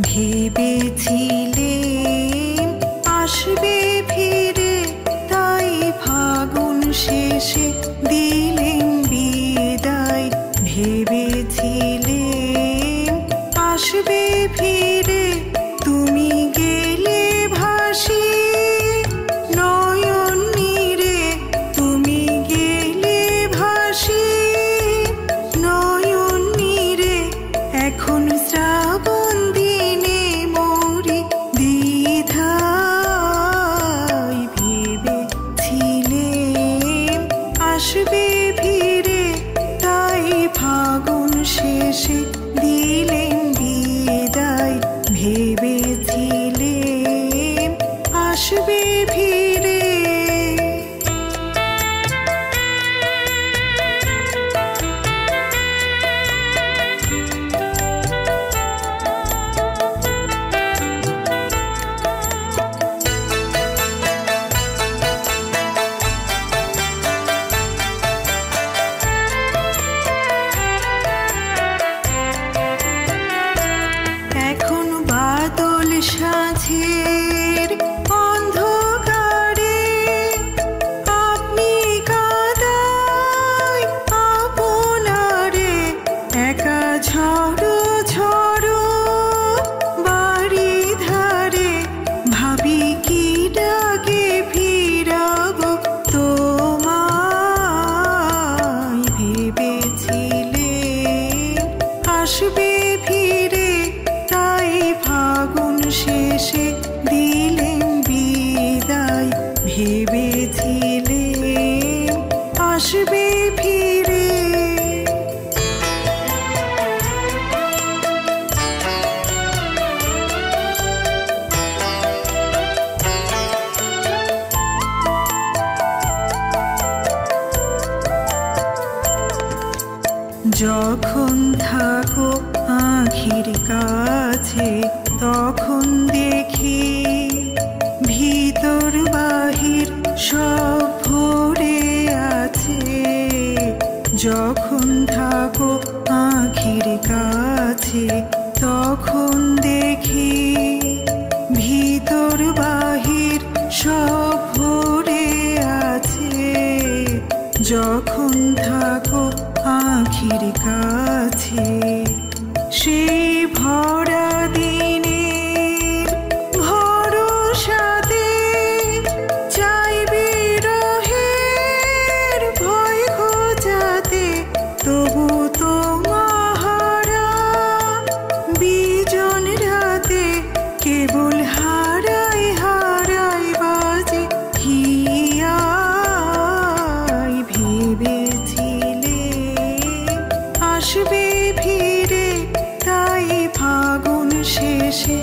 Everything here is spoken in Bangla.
ভেবেছিলে আসবে ফিরে, তাই ফাগুন শেষে দিলেন বিদায়। ভেবেছিলে আসবে ফিরে, তুমি গেলে ভাসি নয়ন নীরে। তুমি গেলে ভাসি নয়ন নীরে, এখন শ্রাবণ দিনে মরি দ্বিধায়। ভেবেছিলে আসবে ফিরে, তাই ফাগুন শেষে দিলেন বিদায়। ভেবেছিলে আসবে ফিরে। এখন বাদল সাঁঝের অন্ধকারে আপনি কাঁদায় আপনারে। একা ঝড়ো ঝড়ো বাড়ি ধারে, ভাবি কি ডাকে ফিরাবো তোমায়। ভেবেছিলে আসবে ফিরে, তাই ফাগুন শেষে দিলেন বিদায়। ভেবেছিলে আসবে ফিরে। যখন থাকো আখির কাছে, তখন দেখি ভিতর বাহির সব ভরে আছে। যখন থাকো আখির কাছে, তখন দেখি ভিতর বাহির সব ভরে আছে। যখন থাকো আখির কাছে, সেই ভরা দিনের ভরসাতে চাইবে রহের ভয় খোঁজাতে। তবু তোমাহারা বিজন রাতে, কেবল হারাই হারাই বাজে হিয়ায়। ভেবেছিলে আসবে ফিরে, তাই ফাগুন শেষে